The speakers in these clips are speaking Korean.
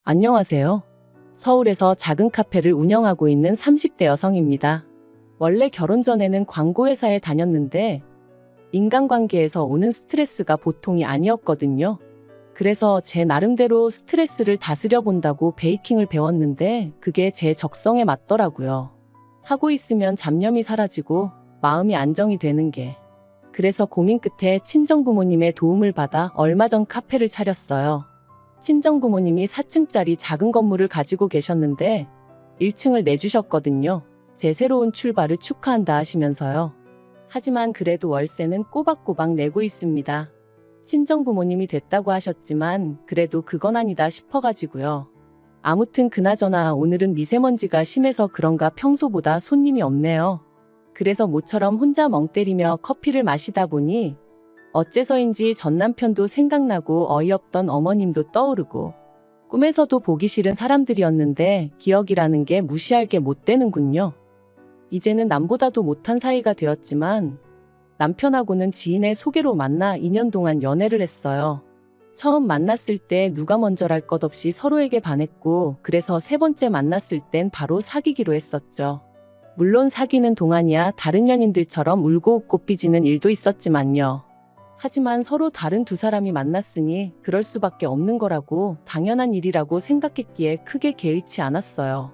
안녕하세요. 서울에서 작은 카페를 운영하고 있는 30대 여성입니다. 원래 결혼 전에는 광고회사에 다녔는데 인간관계에서 오는 스트레스가 보통이 아니었거든요. 그래서 제 나름대로 스트레스를 다스려 본다고 베이킹을 배웠는데 그게 제 적성에 맞더라고요. 하고 있으면 잡념이 사라지고 마음이 안정이 되는 게. 그래서 고민 끝에 친정부모님의 도움을 받아 얼마 전 카페를 차렸어요. 친정부모님이 4층짜리 작은 건물을 가지고 계셨는데 1층을 내주셨거든요. 제 새로운 출발을 축하한다 하시면서요. 하지만 그래도 월세는 꼬박꼬박 내고 있습니다. 친정부모님이 됐다고 하셨지만 그래도 그건 아니다 싶어가지고요. 아무튼 그나저나 오늘은 미세먼지가 심해서 그런가 평소보다 손님이 없네요. 그래서 모처럼 혼자 멍 때리며 커피를 마시다 보니 어째서인지 전 남편도 생각나고 어이없던 어머님도 떠오르고 꿈에서도 보기 싫은 사람들이었는데 기억이라는 게 무시할 게 못 되는군요. 이제는 남보다도 못한 사이가 되었지만 남편하고는 지인의 소개로 만나 2년 동안 연애를 했어요. 처음 만났을 때 누가 먼저랄 것 없이 서로에게 반했고 그래서 3번째 만났을 땐 바로 사귀기로 했었죠. 물론 사귀는 동안이야 다른 연인들처럼 울고 웃고 삐지는 일도 있었지만요. 하지만 서로 다른 두 사람이 만났으니 그럴 수밖에 없는 거라고 당연한 일이라고 생각했기에 크게 개의치 않았어요.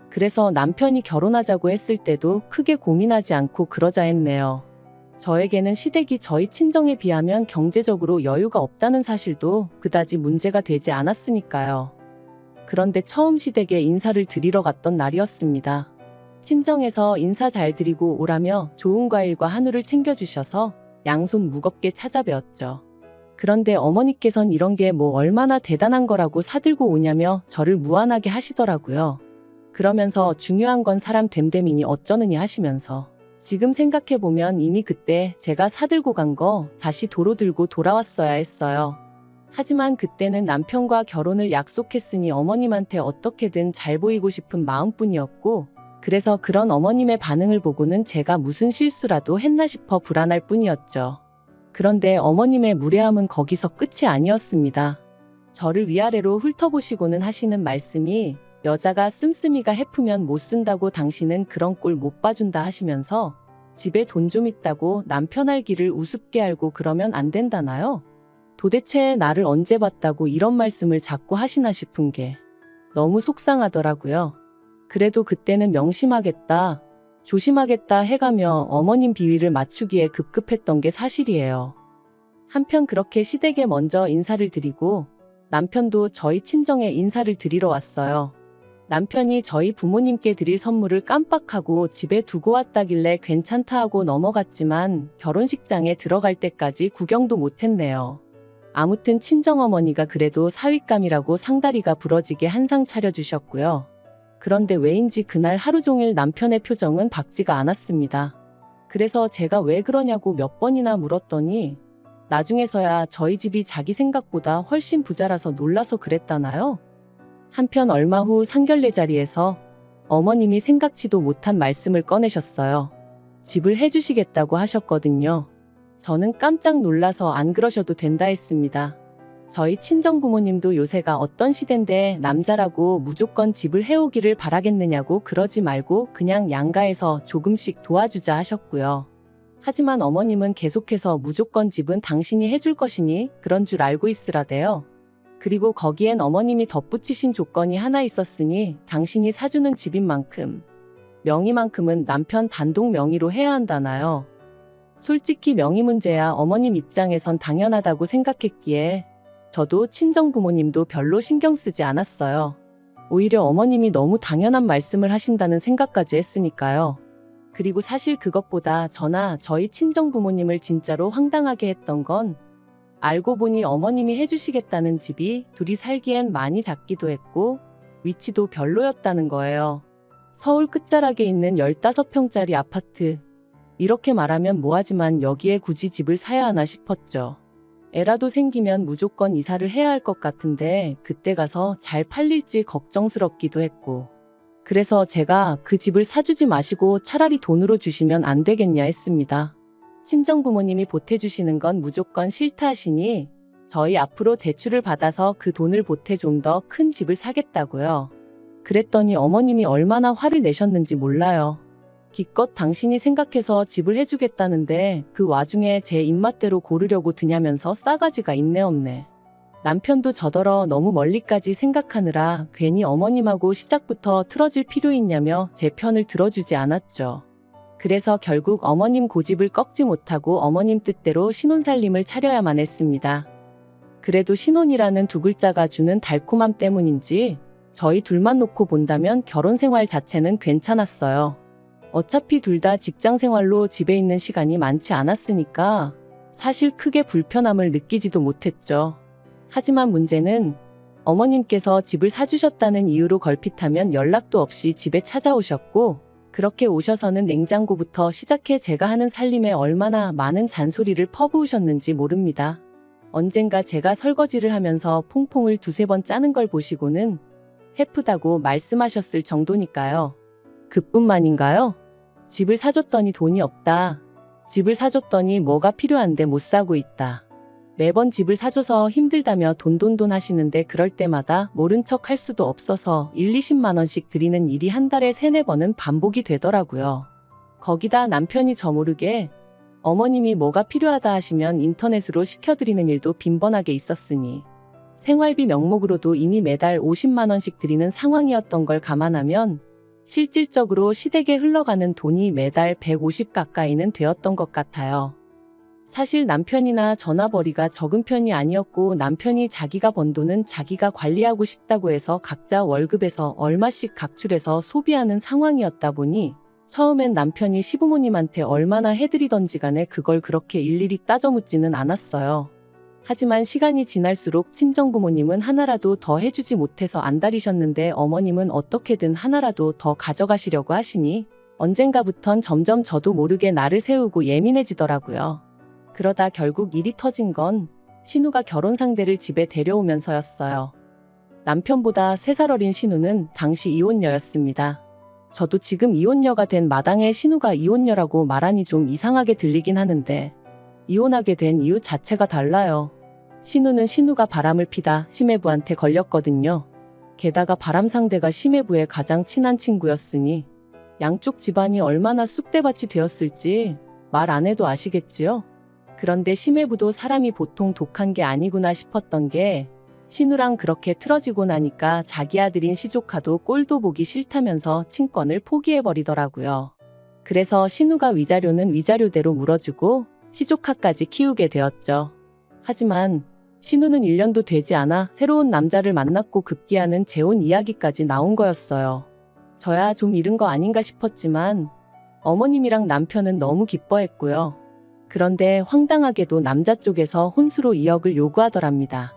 그래서 남편이 결혼하자고 했을 때도 크게 고민하지 않고 그러자 했네요. 저에게는 시댁이 저희 친정에 비하면 경제적으로 여유가 없다는 사실도 그다지 문제가 되지 않았으니까요. 그런데 처음 시댁에 인사를 드리러 갔던 날이었습니다. 친정에서 인사 잘 드리고 오라며 좋은 과일과 한우를 챙겨주셔서 양손 무겁게 찾아뵈었죠. 그런데 어머니께선 이런 게 뭐 얼마나 대단한 거라고 사들고 오냐며 저를 무안하게 하시더라고요. 그러면서 중요한 건 사람 됨됨이니 어쩌느니 하시면서 지금 생각해보면 이미 그때 제가 사들고 간 거 다시 도로 들고 돌아왔어야 했어요. 하지만 그때는 남편과 결혼을 약속했으니 어머님한테 어떻게든 잘 보이고 싶은 마음뿐이었고 그래서 그런 어머님의 반응을 보고는 제가 무슨 실수라도 했나 싶어 불안할 뿐이었죠. 그런데 어머님의 무례함은 거기서 끝이 아니었습니다. 저를 위아래로 훑어보시고는 하시는 말씀이 여자가 씀씀이가 해프면 못 쓴다고 당신은 그런 꼴 못 봐준다 하시면서 집에 돈 좀 있다고 남편 알기를 우습게 알고 그러면 안 된다나요? 도대체 나를 언제 봤다고 이런 말씀을 자꾸 하시나 싶은 게 너무 속상하더라고요. 그래도 그때는 명심하겠다, 조심하겠다 해가며 어머님 비위를 맞추기에 급급했던 게 사실이에요. 한편 그렇게 시댁에 먼저 인사를 드리고 남편도 저희 친정에 인사를 드리러 왔어요. 남편이 저희 부모님께 드릴 선물을 깜빡하고 집에 두고 왔다길래 괜찮다 하고 넘어갔지만 결혼식장에 들어갈 때까지 구경도 못했네요. 아무튼 친정어머니가 그래도 사윗감이라고 상다리가 부러지게 한상 차려주셨고요. 그런데 왜인지 그날 하루 종일 남편의 표정은 밝지가 않았습니다. 그래서 제가 왜 그러냐고 몇 번이나 물었더니 나중에서야 저희 집이 자기 생각보다 훨씬 부자라서 놀라서 그랬다나요? 한편 얼마 후 상견례 자리에서 어머님이 생각지도 못한 말씀을 꺼내셨어요. 집을 해주시겠다고 하셨거든요. 저는 깜짝 놀라서 안 그러셔도 된다 했습니다. 저희 친정부모님도 요새가 어떤 시대인데 남자라고 무조건 집을 해오기를 바라겠느냐고 그러지 말고 그냥 양가에서 조금씩 도와주자 하셨고요. 하지만 어머님은 계속해서 무조건 집은 당신이 해줄 것이니 그런 줄 알고 있으라대요. 그리고 거기엔 어머님이 덧붙이신 조건이 하나 있었으니 당신이 사주는 집인 만큼 명의만큼은 남편 단독 명의로 해야 한다나요. 솔직히 명의 문제야 어머님 입장에선 당연하다고 생각했기에 저도 친정부모님도 별로 신경 쓰지 않았어요. 오히려 어머님이 너무 당연한 말씀을 하신다는 생각까지 했으니까요. 그리고 사실 그것보다 저나 저희 친정부모님을 진짜로 황당하게 했던 건 알고 보니 어머님이 해주시겠다는 집이 둘이 살기엔 많이 작기도 했고 위치도 별로였다는 거예요. 서울 끝자락에 있는 15평짜리 아파트. 이렇게 말하면 뭐하지만 여기에 굳이 집을 사야 하나 싶었죠. 애라도 생기면 무조건 이사를 해야 할 것 같은데 그때 가서 잘 팔릴지 걱정스럽기도 했고 그래서 제가 그 집을 사주지 마시고 차라리 돈으로 주시면 안 되겠냐 했습니다. 친정부모님이 보태주시는 건 무조건 싫다 하시니 저희 앞으로 대출을 받아서 그 돈을 보태 좀 더 큰 집을 사겠다고요. 그랬더니 어머님이 얼마나 화를 내셨는지 몰라요. 기껏 당신이 생각해서 집을 해주겠다는데 그 와중에 제 입맛대로 고르려고 드냐면서 싸가지가 있네 없네. 남편도 저더러 너무 멀리까지 생각하느라 괜히 어머님하고 시작부터 틀어질 필요 있냐며 제 편을 들어주지 않았죠. 그래서 결국 어머님 고집을 꺾지 못하고 어머님 뜻대로 신혼살림을 차려야만 했습니다. 그래도 신혼이라는 두 글자가 주는 달콤함 때문인지 저희 둘만 놓고 본다면 결혼 생활 자체는 괜찮았어요. 어차피 둘 다 직장 생활로 집에 있는 시간이 많지 않았으니까 사실 크게 불편함을 느끼지도 못했죠. 하지만 문제는 어머님께서 집을 사주셨다는 이유로 걸핏하면 연락도 없이 집에 찾아오셨고, 그렇게 오셔서는 냉장고부터 시작해 제가 하는 살림에 얼마나 많은 잔소리를 퍼부으셨는지 모릅니다. 언젠가 제가 설거지를 하면서 퐁퐁을 두세 번 짜는 걸 보시고는 해프다고 말씀하셨을 정도니까요. 그뿐만인가요? 집을 사줬더니 돈이 없다. 집을 사줬더니 뭐가 필요한데 못 사고 있다. 매번 집을 사줘서 힘들다며 돈돈돈 하시는데 그럴 때마다 모른 척 할 수도 없어서 20만 원씩 드리는 일이 한 달에 3-4번은 반복이 되더라고요. 거기다 남편이 저 모르게 어머님이 뭐가 필요하다 하시면 인터넷으로 시켜드리는 일도 빈번하게 있었으니 생활비 명목으로도 이미 매달 50만 원씩 드리는 상황이었던 걸 감안하면 실질적으로 시댁에 흘러가는 돈이 매달 150 가까이는 되었던 것 같아요. 사실 남편이나 전화벌이가 적은 편이 아니었고 남편이 자기가 번 돈은 자기가 관리하고 싶다고 해서 각자 월급에서 얼마씩 각출해서 소비하는 상황이었다 보니 처음엔 남편이 시부모님한테 얼마나 해드리던지 간에 그걸 그렇게 일일이 따져 묻지는 않았어요. 하지만 시간이 지날수록 친정부모님은 하나라도 더 해주지 못해서 안달이셨는데 어머님은 어떻게든 하나라도 더 가져가시려고 하시니 언젠가부턴 점점 저도 모르게 나를 세우고 예민해지더라고요. 그러다 결국 일이 터진 건 신우가 결혼 상대를 집에 데려오면서였어요. 남편보다 3살 어린 신우는 당시 이혼녀였습니다. 저도 지금 이혼녀가 된 마당에 신우가 이혼녀라고 말하니 좀 이상하게 들리긴 하는데 이혼하게 된 이유 자체가 달라요. 신우는 신우가 바람을 피다 시매부한테 걸렸거든요. 게다가 바람 상대가 시매부의 가장 친한 친구였으니 양쪽 집안이 얼마나 쑥대밭이 되었을지 말 안 해도 아시겠지요? 그런데 시매부도 사람이 보통 독한 게 아니구나 싶었던 게 신우랑 그렇게 틀어지고 나니까 자기 아들인 시조카도 꼴도 보기 싫다면서 친권을 포기해버리더라고요. 그래서 신우가 위자료는 위자료대로 물어주고 시조카까지 키우게 되었죠. 하지만 신우는 1년도 되지 않아 새로운 남자를 만났고 급기야는 재혼 이야기까지 나온 거였어요. 저야 좀 이른 거 아닌가 싶었지만 어머님이랑 남편은 너무 기뻐했고요. 그런데 황당하게도 남자 쪽에서 혼수로 2억을 요구하더랍니다.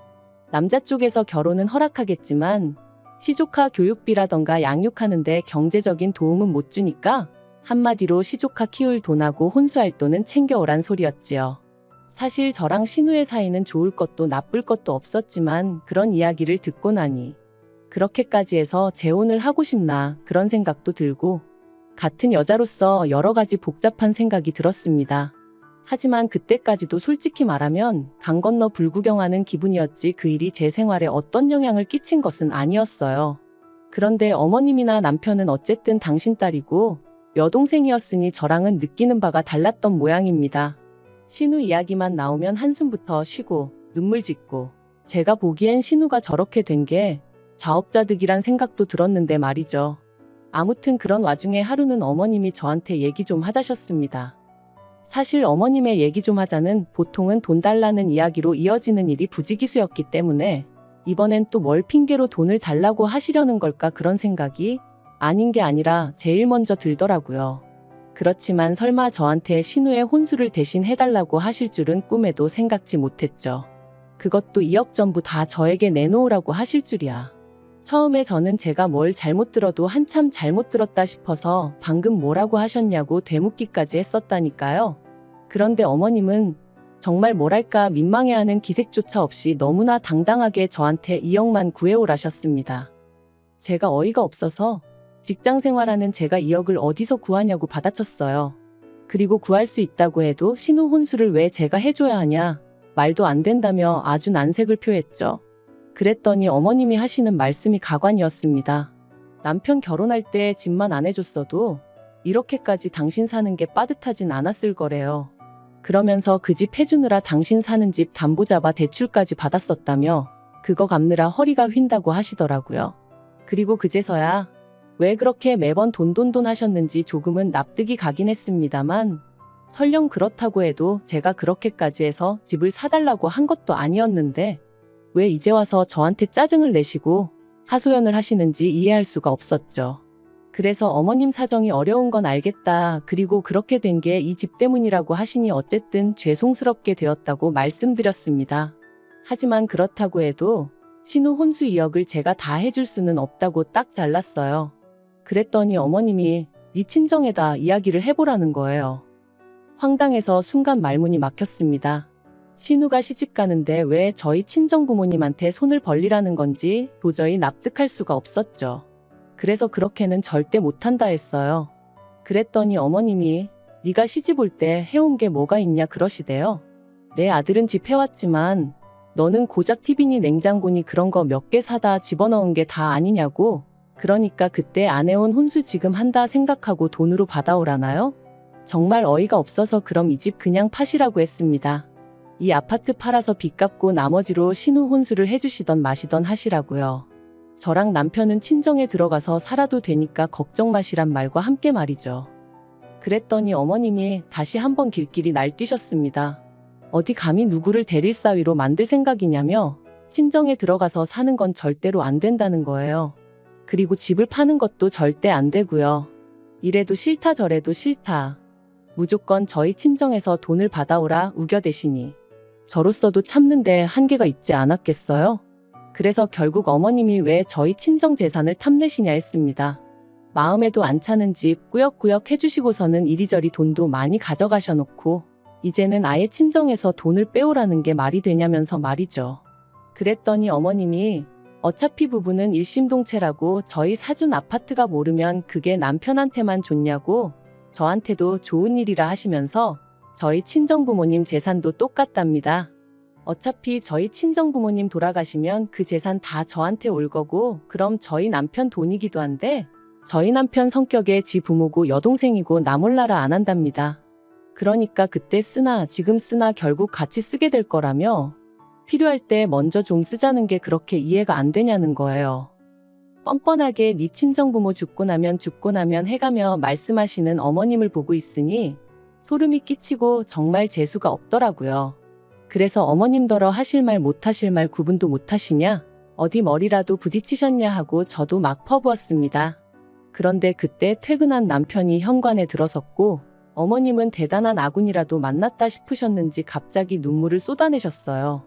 남자 쪽에서 결혼은 허락하겠지만 시조카 교육비라던가 양육하는데 경제적인 도움은 못 주니까 한마디로 시조카 키울 돈하고 혼수할 돈은 챙겨오란 소리였지요. 사실 저랑 신우의 사이는 좋을 것도 나쁠 것도 없었지만 그런 이야기를 듣고 나니 그렇게까지 해서 재혼을 하고 싶나 그런 생각도 들고 같은 여자로서 여러 가지 복잡한 생각이 들었습니다. 하지만 그때까지도 솔직히 말하면 강 건너 불구경하는 기분이었지 그 일이 제 생활에 어떤 영향을 끼친 것은 아니었어요. 그런데 어머님이나 남편은 어쨌든 당신 딸이고 여동생이었으니 저랑은 느끼는 바가 달랐던 모양입니다. 신우 이야기만 나오면 한숨부터 쉬고 눈물 짓고 제가 보기엔 신우가 저렇게 된 게 자업자득이란 생각도 들었는데 말이죠. 아무튼 그런 와중에 하루는 어머님이 저한테 얘기 좀 하자셨습니다. 사실 어머님의 얘기 좀 하자는 보통은 돈 달라는 이야기로 이어지는 일이 부지기수였기 때문에 이번엔 또 뭘 핑계로 돈을 달라고 하시려는 걸까 그런 생각이 아닌 게 아니라 제일 먼저 들더라고요. 그렇지만 설마 저한테 신우의 혼수를 대신 해달라고 하실 줄은 꿈에도 생각지 못했죠. 그것도 2억 전부 다 저에게 내놓으라고 하실 줄이야. 처음에 저는 제가 뭘 잘못 들어도 한참 잘못 들었다 싶어서 방금 뭐라고 하셨냐고 되묻기까지 했었다니까요. 그런데 어머님은 정말 뭐랄까 민망해하는 기색조차 없이 너무나 당당하게 저한테 2억만 구해오라셨습니다. 제가 어이가 없어서 직장 생활하는 제가 2억을 어디서 구하냐고 받아쳤어요. 그리고 구할 수 있다고 해도 신우 혼수를 왜 제가 해줘야 하냐. 말도 안 된다며 아주 난색을 표했죠. 그랬더니 어머님이 하시는 말씀이 가관이었습니다. 남편 결혼할 때 집만 안 해줬어도 이렇게까지 당신 사는 게 빠듯하진 않았을 거래요. 그러면서 그 집 해주느라 당신 사는 집 담보 잡아 대출까지 받았었다며 그거 갚느라 허리가 휜다고 하시더라고요. 그리고 그제서야 왜 그렇게 매번 돈 하셨는지 조금은 납득이 가긴 했습니다만 설령 그렇다고 해도 제가 그렇게까지 해서 집을 사달라고 한 것도 아니었는데 왜 이제 와서 저한테 짜증을 내시고 하소연을 하시는지 이해할 수가 없었죠. 그래서 어머님 사정이 어려운 건 알겠다. 그리고 그렇게 된 게 이 집 때문이라고 하시니 어쨌든 죄송스럽게 되었다고 말씀드렸습니다. 하지만 그렇다고 해도 신우 혼수 2억을 제가 다 해줄 수는 없다고 딱 잘랐어요. 그랬더니 어머님이 네 친정에다 이야기를 해보라는 거예요. 황당해서 순간 말문이 막혔습니다. 신우가 시집 가는데 왜 저희 친정 부모님한테 손을 벌리라는 건지 도저히 납득할 수가 없었죠. 그래서 그렇게는 절대 못한다 했어요. 그랬더니 어머님이 네가 시집 올 때 해온 게 뭐가 있냐 그러시대요. 내 아들은 집 해왔지만 너는 고작 TV니 냉장고니 그런 거 몇 개 사다 집어넣은 게 다 아니냐고. 그러니까 그때 안 해온 혼수 지금 한다 생각하고 돈으로 받아오라나요? 정말 어이가 없어서 그럼 이 집 그냥 파시라고 했습니다. 이 아파트 팔아서 빚 갚고 나머지로 신우 혼수를 해주시던 마시던 하시라고요. 저랑 남편은 친정에 들어가서 살아도 되니까 걱정 마시란 말과 함께 말이죠. 그랬더니 어머님이 다시 한번 길길이 날뛰셨습니다. 어디 감히 누구를 대릴 사위로 만들 생각이냐며 친정에 들어가서 사는 건 절대로 안 된다는 거예요. 그리고 집을 파는 것도 절대 안 되고요. 이래도 싫다 저래도 싫다. 무조건 저희 친정에서 돈을 받아오라 우겨대시니 저로서도 참는데 한계가 있지 않았겠어요? 그래서 결국 어머님이 왜 저희 친정 재산을 탐내시냐 했습니다. 마음에도 안 차는 집 꾸역꾸역 해주시고서는 이리저리 돈도 많이 가져가셔놓고 이제는 아예 친정에서 돈을 빼오라는 게 말이 되냐면서 말이죠. 그랬더니 어머님이 어차피 부부는 일심동체라고 저희 사준 아파트가 모르면 그게 남편한테만 좋냐고 저한테도 좋은 일이라 하시면서 저희 친정부모님 재산도 똑같답니다. 어차피 저희 친정부모님 돌아가시면 그 재산 다 저한테 올 거고 그럼 저희 남편 돈이기도 한데 저희 남편 성격에 지 부모고 여동생이고 나 몰라라 안 한답니다. 그러니까 그때 쓰나 지금 쓰나 결국 같이 쓰게 될 거라며 필요할 때 먼저 좀 쓰자는 게 그렇게 이해가 안 되냐는 거예요. 뻔뻔하게 네 친정부모 죽고 나면 해가며 말씀하시는 어머님을 보고 있으니 소름이 끼치고 정말 재수가 없더라고요. 그래서 어머님더러 하실 말 못하실 말 구분도 못하시냐? 어디 머리라도 부딪히셨냐 하고 저도 막 퍼부었습니다. 그런데 그때 퇴근한 남편이 현관에 들어섰고 어머님은 대단한 아군이라도 만났다 싶으셨는지 갑자기 눈물을 쏟아내셨어요.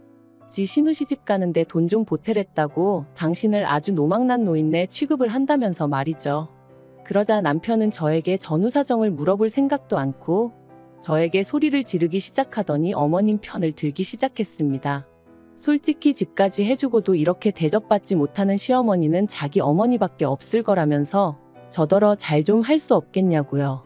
지 신우 시집 가는데 돈 좀 보태랬다고 당신을 아주 노망난 노인네 취급을 한다면서 말이죠. 그러자 남편은 저에게 전후 사정을 물어볼 생각도 않고 저에게 소리를 지르기 시작하더니 어머님 편을 들기 시작했습니다. 솔직히 집까지 해주고도 이렇게 대접받지 못하는 시어머니는 자기 어머니밖에 없을 거라면서 저더러 잘 좀 할 수 없겠냐고요.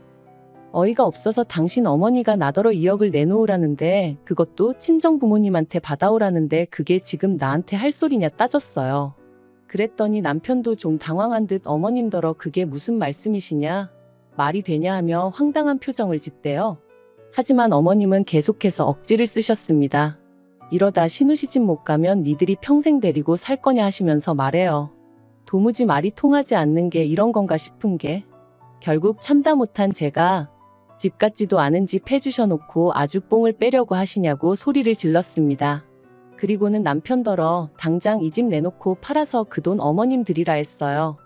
어이가 없어서 당신 어머니가 나더러 2억을 내놓으라는데 그것도 친정 부모님한테 받아오라는데 그게 지금 나한테 할 소리냐 따졌어요. 그랬더니 남편도 좀 당황한 듯 어머님더러 그게 무슨 말씀이시냐? 말이 되냐 하며 황당한 표정을 짓대요. 하지만 어머님은 계속해서 억지를 쓰셨습니다. 이러다 신우 시집 못 가면 니들이 평생 데리고 살 거냐 하시면서 말해요. 도무지 말이 통하지 않는 게 이런 건가 싶은 게 결국 참다 못한 제가 집 같지도 않은 집 해주셔놓고 아주 뽕을 빼려고 하시냐고 소리를 질렀습니다. 그리고는 남편더러 당장 이 집 내놓고 팔아서 그 돈 어머님 드리라 했어요.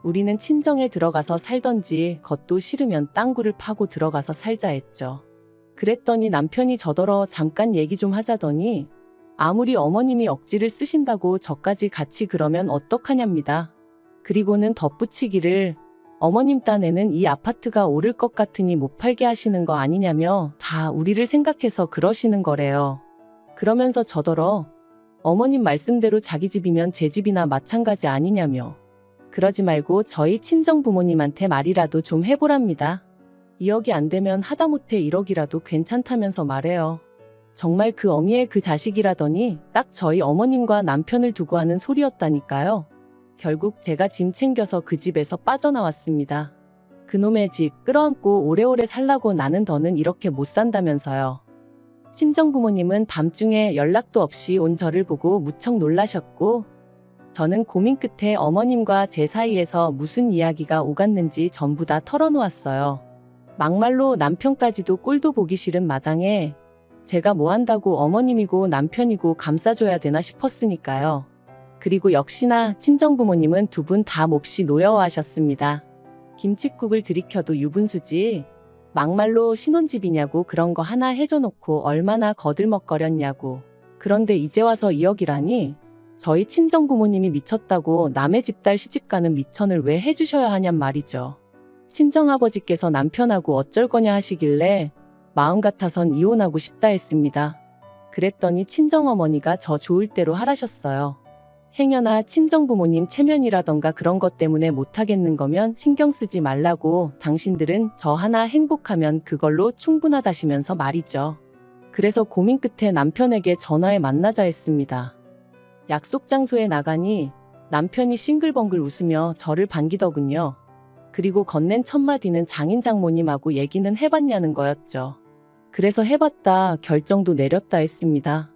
우리는 친정에 들어가서 살던지 겉도 싫으면 땅굴을 파고 들어가서 살자 했죠. 그랬더니 남편이 저더러 잠깐 얘기 좀 하자더니 아무리 어머님이 억지를 쓰신다고 저까지 같이 그러면 어떡하냐입니다. 그리고는 덧붙이기를 어머님 딴에는 이 아파트가 오를 것 같으니 못 팔게 하시는 거 아니냐며 다 우리를 생각해서 그러시는 거래요. 그러면서 저더러 어머님 말씀대로 자기 집이면 제 집이나 마찬가지 아니냐며 그러지 말고 저희 친정 부모님한테 말이라도 좀 해보랍니다. 2억이 안 되면 하다못해 1억이라도 괜찮다면서 말해요. 정말 그 어미의 그 자식이라더니 딱 저희 어머님과 남편을 두고 하는 소리였다니까요. 결국 제가 짐 챙겨서 그 집에서 빠져나왔습니다. 그놈의 집 끌어안고 오래오래 살라고 나는 더는 이렇게 못 산다면서요. 친정부모님은 밤중에 연락도 없이 온 저를 보고 무척 놀라셨고, 저는 고민 끝에 어머님과 제 사이에서 무슨 이야기가 오갔는지 전부 다 털어놓았어요. 막말로 남편까지도 꼴도 보기 싫은 마당에 제가 뭐 한다고 어머님이고 남편이고 감싸줘야 되나 싶었으니까요. 그리고 역시나 친정부모님은 두 분 다 몹시 노여워하셨습니다. 김칫국을 들이켜도 유분수지, 막말로 신혼집이냐고 그런 거 하나 해줘놓고 얼마나 거들먹거렸냐고. 그런데 이제 와서 2억이라니 저희 친정부모님이 미쳤다고 남의 집 딸 시집가는 미천을 왜 해주셔야 하냔 말이죠. 친정아버지께서 남편하고 어쩔 거냐 하시길래 마음 같아선 이혼하고 싶다 했습니다. 그랬더니 친정어머니가 저 좋을 대로 하라셨어요. 행여나 친정부모님 체면이라던가 그런 것 때문에 못하겠는 거면 신경 쓰지 말라고, 당신들은 저 하나 행복하면 그걸로 충분하다시면서 말이죠. 그래서 고민 끝에 남편에게 전화해 만나자 했습니다. 약속 장소에 나가니 남편이 싱글벙글 웃으며 저를 반기더군요. 그리고 건넨 첫 마디는 장인 장모님하고 얘기는 해봤냐는 거였죠. 그래서 해봤다, 결정도 내렸다 했습니다.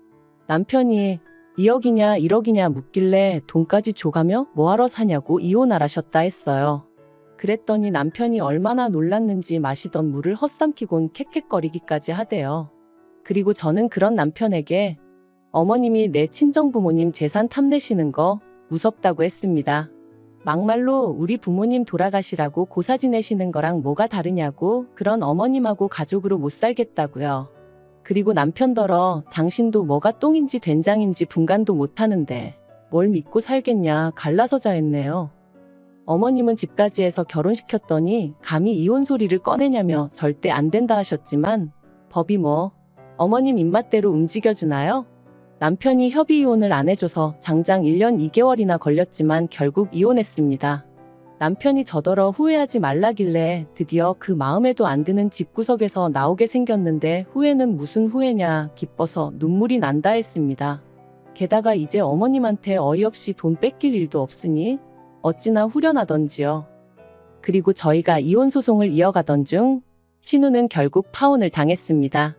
남편이 2억이냐 1억이냐 묻길래 돈까지 줘가며 뭐하러 사냐고 이혼하라셨다 했어요. 그랬더니 남편이 얼마나 놀랐는지 마시던 물을 헛삼키곤 캑캑거리기까지 하대요. 그리고 저는 그런 남편에게 어머님이 내 친정부모님 재산 탐내시는 거 무섭다고 했습니다. 막말로 우리 부모님 돌아가시라고 고사 지내시는 거랑 뭐가 다르냐고, 그런 어머님하고 가족으로 못 살겠다고요. 그리고 남편더러 당신도 뭐가 똥인지 된장인지 분간도 못하는데 뭘 믿고 살겠냐 갈라서자 했네요. 어머님은 집까지 해서 결혼시켰더니 감히 이혼 소리를 꺼내냐며 절대 안 된다 하셨지만 법이 뭐 어머님 입맛대로 움직여주나요? 남편이 협의 이혼을 안 해줘서 장장 1년 2개월이나 걸렸지만 결국 이혼했습니다. 남편이 저더러 후회하지 말라길래 드디어 그 마음에도 안 드는 집구석에서 나오게 생겼는데 후회는 무슨 후회냐, 기뻐서 눈물이 난다 했습니다. 게다가 이제 어머님한테 어이없이 돈 뺏길 일도 없으니 어찌나 후련하던지요. 그리고 저희가 이혼 소송을 이어가던 중 신우는 결국 파혼을 당했습니다.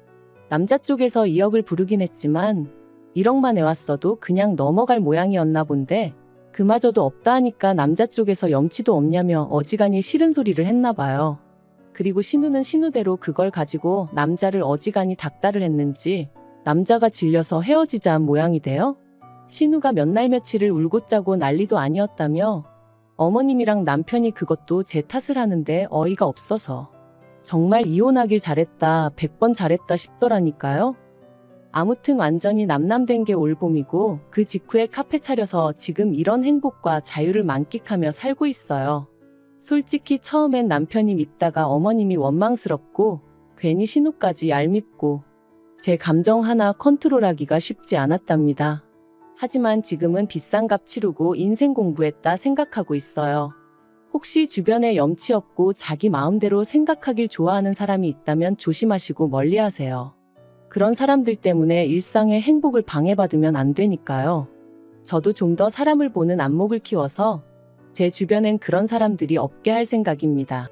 남자 쪽에서 2억을 부르긴 했지만 1억만 해왔어도 그냥 넘어갈 모양이었나 본데 그마저도 없다 하니까 남자 쪽에서 염치도 없냐며 어지간히 싫은 소리를 했나 봐요. 그리고 신우는 신우대로 그걸 가지고 남자를 어지간히 닥달을 했는지 남자가 질려서 헤어지자 한 모양이 돼요. 신우가 몇 날 며칠을 울고 짜고 난리도 아니었다며 어머님이랑 남편이 그것도 제 탓을 하는데 어이가 없어서 정말 이혼하길 잘했다, 100번 잘했다 싶더라니까요. 아무튼 완전히 남남된 게 올봄이고 그 직후에 카페 차려서 지금 이런 행복과 자유를 만끽하며 살고 있어요. 솔직히 처음엔 남편이 밉다가 어머님이 원망스럽고 괜히 신우까지 얄밉고 제 감정 하나 컨트롤하기가 쉽지 않았답니다. 하지만 지금은 비싼 값 치르고 인생 공부했다 생각하고 있어요. 혹시 주변에 염치 없고 자기 마음대로 생각하길 좋아하는 사람이 있다면 조심하시고 멀리하세요. 그런 사람들 때문에 일상의 행복을 방해받으면 안 되니까요. 저도 좀 더 사람을 보는 안목을 키워서 제 주변엔 그런 사람들이 없게 할 생각입니다.